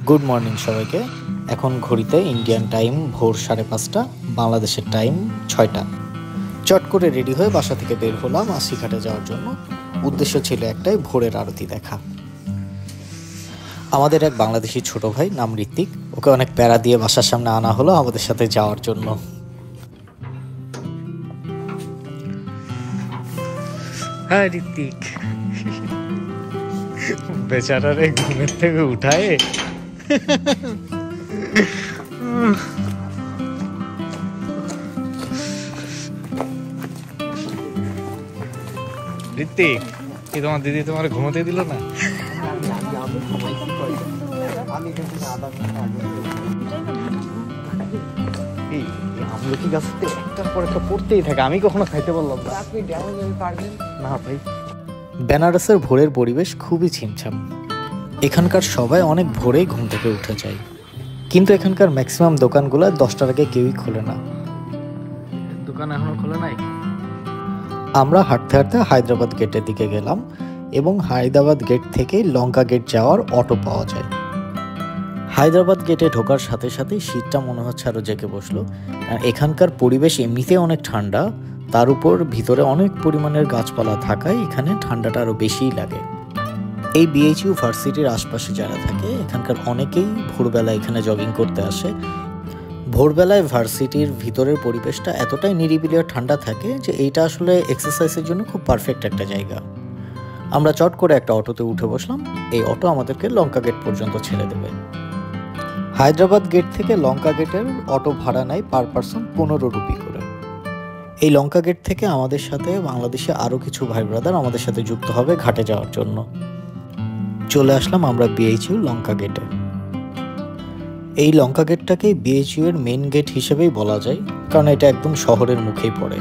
Good morning সবাইকে। এখন ঘড়িতে ইন্ডিয়ান টাইম ভোর 5:30, বাংলাদেশের টাইম 6টা। চট করে রেডি হয়ে বাসা থেকে বের হলাম আশিঘাটে যাওয়ার জন্য। উদ্দেশ্য ছিল একটাই, ভোরের আরতি দেখা। আমাদের এক বাংলাদেশি ছোট ভাই নাম ঋত্বিক, ওকে অনেক প্যারা দিয়ে বাসার সামনে আনা হলো আমাদের সাথে যাওয়ার জন্য। হ্যাঁ ঋত্বিক, বেচারারে ঘুমের থেকে উঠায় ঋত্বিক, কি তোমার দিদি তোমার ঘুমোতে দিল না? আমলকি গাছতে একটার পর একটা পড়তেই থাকে, আমি কখনো খাইতে পারলাম না। না ভাই, বেনারসের ভোরের পরিবেশ খুবই ছিমছাম। এখানকার সবাই অনেক ভোরেই ঘুম থেকে উঠে যায়, কিন্তু এখানকার ম্যাক্সিমাম দোকানগুলো 10টার আগে কেউই খোলে না। দোকান এখনো খোলে নাই। আমরা হাঁটতে হাঁটতে হায়দ্রাবাদ গেটের দিকে গেলাম এবং হায়দ্রাবাদ গেট থেকে লঙ্কা গেট যাওয়ার অটো পাওয়া যায়। হায়দ্রাবাদ গেটে ঢোকার সাথে সাথে শীতটা মনে হচ্ছে আরও জেগে বসলো। এখানকার পরিবেশ এমনিতে অনেক ঠান্ডা, তার উপর ভিতরে অনেক পরিমাণের গাছপালা থাকায় এখানে ঠান্ডাটা আরও বেশিই লাগে। এই বিএইচইউ ভার্সিটির আশপাশে যারা থাকে এখানকার অনেকেই ভোরবেলা এখানে জগিং করতে আসে। ভোরবেলায় ভার্সিটির ভিতরের পরিবেশটা এতটাই নিরিবিলি আর ঠান্ডা থাকে যে এইটা আসলে এক্সারসাইজের জন্য খুব পারফেক্ট একটা জায়গা। আমরা চট করে একটা অটোতে উঠে বসলাম। এই অটো আমাদেরকে লঙ্কা গেট পর্যন্ত ছেড়ে দেবে। হায়দ্রাবাদ গেট থেকে লঙ্কা গেটের অটো ভাড়া নেয় পার পারসন 15 রুপি করে। এই লঙ্কা গেট থেকে আমাদের সাথে বাংলাদেশে আরও কিছু ভাই ব্রাদার আমাদের সাথে যুক্ত হবে ঘাটে যাওয়ার জন্য। চলে আসলাম আমরা বিএইচইউ লঙ্কা গেটে। এই লঙ্কা গেটটাকে বিএইচইউ এর মেইন গেট হিসেবেই বলা যায়, কারণ এটা একদম শহরের মুখেই পড়ে।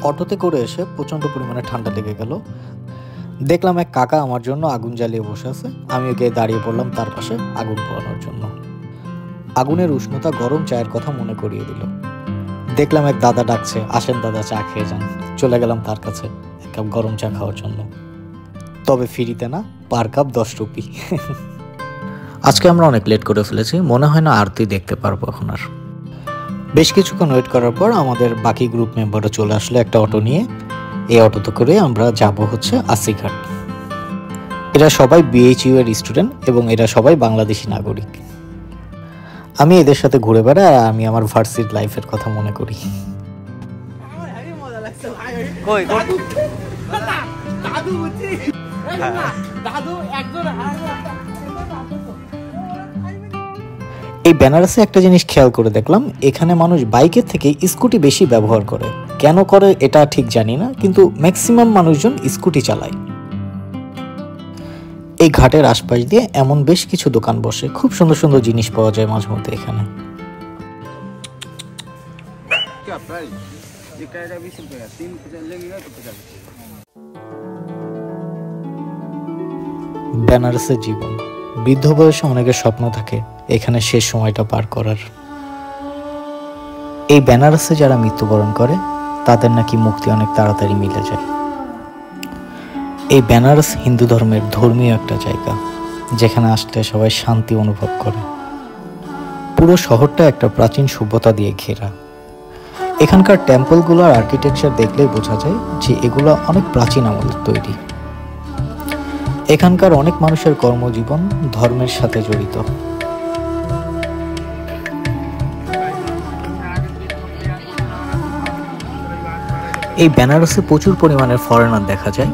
অটোতে করে এসে প্রচণ্ড পরিমাণে ঠান্ডা লেগে গেল। দেখলাম এক কাকা আমার জন্য আগুন জ্বালিয়ে বসে আছে। আমি ওকে দাঁড়িয়ে পড়লাম তার পাশে আগুন পোহানোর জন্য। আগুনের উষ্ণতা গরম চায়ের কথা মনে করিয়ে দিল। দেখলাম এক দাদা ডাকছে, আসেন দাদা চা খেয়ে যান। চলে গেলাম তার কাছে এক কাপ গরম চা খাওয়ার জন্য, তবে ফ্রিতে না, পার কাপ 10 রুপি। আজকে আমরা অনেক লেট করে ফেলেছি, মনে হয় না আরতি দেখতে পারবো এখন আর। বেশ কিছুক্ষণ ওয়েট করার পর আমাদের বাকি গ্রুপ মেম্বারও চলে আসলো একটা অটো নিয়ে। এই অটোতে করে আমরা যাব হচ্ছে আশিঘাট। এরা সবাই বিএইচইউ এর স্টুডেন্ট এবং এরা সবাই বাংলাদেশি নাগরিক। আমি এদের সাথে ঘুরে বেড়াই আর আমি আমার ভার্সিটি লাইফের কথা মনে করি। এই বেনারসে একটা জিনিস খেয়াল করে দেখলাম, এখানে মানুষ বাইকের থেকে স্কুটি বেশি ব্যবহার করে। কেন করে এটা ঠিক জানি না, কিন্তু ম্যাক্সিমাম মানুষজন স্কুটি চালায়। এই ঘাটের আশপাশ দিয়ে এমন বেশ কিছু দোকান বসে, খুব সুন্দর সুন্দর জিনিস পাওয়া যায় মাঝে মধ্যে এখানে। বেনারসের জীবন, বৃদ্ধ বয়সে অনেকের স্বপ্ন থাকে এখানে শেষ সময়টা পার করার। এই বেনারসে যারা মৃত্যুবরণ করে তাদের নাকি মুক্তি অনেক তাড়াতাড়ি মিলে যায়। এই বেনারস হিন্দু ধর্মের ধর্মীয় একটা জায়গা, যেখানে আসলে সবাই শান্তি অনুভব করে। পুরো শহরটা একটা প্রাচীন সভ্যতা দিয়ে ঘেরা। এখানকার টেম্পলগুলোর আর্কিটেকচার দেখলেই বোঝা যায় যে এগুলো অনেক প্রাচীন আমলের তৈরি। এখানকার অনেক মানুষের কর্মজীবন ধর্মের সাথে জড়িত। এই বেনারসে প্রচুর পরিমাণের ফরেনার দেখা যায়,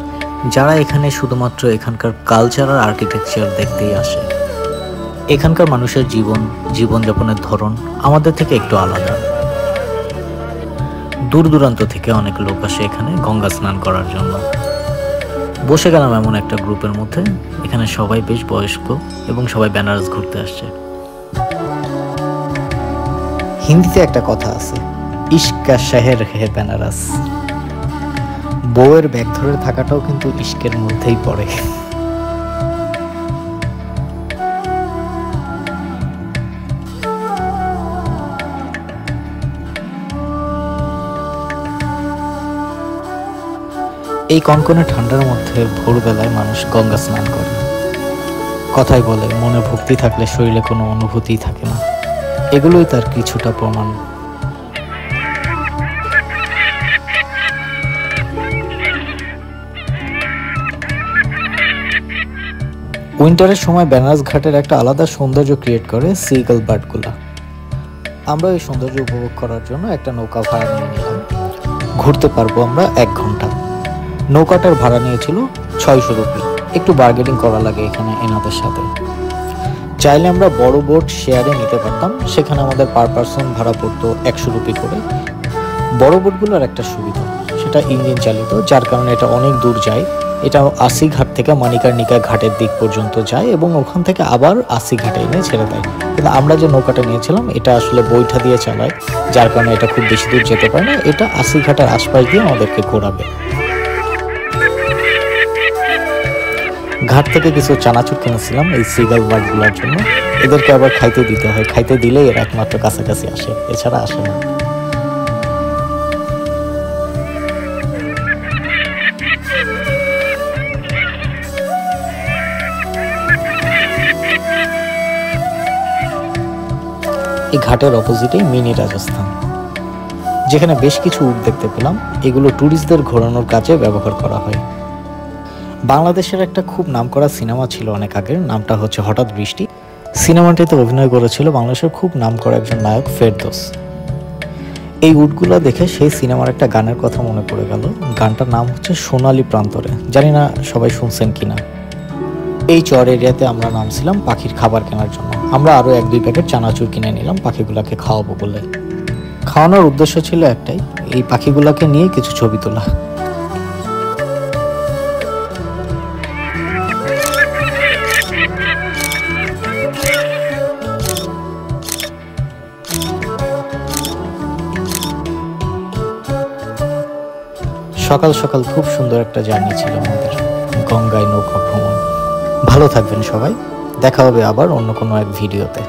যারা এখানে শুধুমাত্র এখানকার কালচার আর আর্কিটেকচার দেখতেই আসে। এখানকার মানুষের জীবনযাপনের ধরন আমাদের থেকে একটু আলাদা। দূর দূরান্ত থেকে অনেক লোক আসে এখানে গঙ্গা স্নান করার জন্য। বসে গেলাম এমন একটা গ্রুপের মধ্যে, এখানে সবাই বেশ বয়স্ক এবং সবাই বেনারস ঘুরতে আসছে। হিন্দিতে একটা কথা আছে, ইশক কা শহর হে বেনারস। বউয়ের ব্যাগ ধরে থাকাটাও কিন্তু ইশকের মধ্যেই পড়ে। এই কনকনে ঠান্ডার মধ্যে ভোরবেলায় মানুষ গঙ্গা স্নান করে। কথাই বলে মনে ভক্তি থাকলে শরীরে কোনো অনুভূতিই থাকে না, এগুলোই তার কিছুটা প্রমাণ। উইন্টারের সময় বেনারস ঘাটের একটা আলাদা সৌন্দর্য ক্রিয়েট করে সিগল বার্ডগুলা। আমরা এই সৌন্দর্য উপভোগ করার জন্য একটা নৌকা ভাড়া নিয়ে নিলাম। ঘুরতে পারবো আমরা 1 ঘন্টা। নৌকাটার ভাড়া নিয়েছিল 600 রুপি। একটু বার্গেনিং করা লাগে এখানে এনাদের সাথে। চাইলে আমরা বড় বোট শেয়ারে নিতে পারতাম, সেখানে আমাদের পার পারসন ভাড়া পড়তো 100 রুপি করে। বড় বোটগুলোর একটা সুবিধা, সেটা ইঞ্জিন চালিত, যার কারণে এটা অনেক দূর যায়। এটা আশি ঘাট থেকে মানিকার্নিকা ঘাটের দিক পর্যন্ত যায় এবং ওখান থেকে আবার আশি ঘাটে এনে ছেড়ে দেয়। কিন্তু আমরা যে নৌকাটা নিয়েছিলাম এটা আসলে বৈঠা দিয়ে চালায়, যার কারণে এটা খুব বেশি দূর যেতে পারে না। এটা আশি ঘাটের আশপাশ দিয়ে আমাদেরকে ঘোরাবে। ঘাট থেকে কিছু চানাচুর কিনেছিলাম এই সিগাল বার্ডগুলোর জন্য। এদেরকে আবার খাইতে দিতে হয়, খাইতে দিলেই এরা একমাত্র কাছাকাছি আসে, এছাড়া আসে না। এই ঘাটের অপোজিটেই মিনি রাজস্থান, যেখানে বেশ কিছু উট দেখতে পেলাম। এগুলো ট্যুরিস্টদের ঘোরানোর কাজে ব্যবহার করা হয়। বাংলাদেশের একটা খুব নামকরা সিনেমা ছিল অনেক আগের, নামটা হচ্ছে হঠাৎ বৃষ্টি। সিনেমাটিতে অভিনয় করেছিল বাংলাদেশের খুব নামকরা একজন নায়ক ফেরদৌস। এই উটগুলো দেখে সেই সিনেমার একটা গানের কথা মনে পড়ে গেল। গানটার নাম হচ্ছে সোনালী প্রান্তরে, জানি না সবাই শুনছেন কিনা। এই চর এরিয়াতে আমরা নামছিলাম পাখির খাবার কেনার জন্য। আমরা আরও 1-2 প্যাকেট চানাচুর কিনে নিলাম পাখিগুলাকে খাওয়াবো বলে। খাওয়ানোর উদ্দেশ্য ছিল একটাই, এই পাখিগুলাকে নিয়ে কিছু ছবি তোলা। সকাল সকাল খুব সুন্দর একটা জার্নি ছিল আমাদের, গঙ্গায় নৌকা ভ্রমণ। ভালো থাকবেন সবাই, দেখা হবে আবার অন্য কোনো এক ভিডিওতে।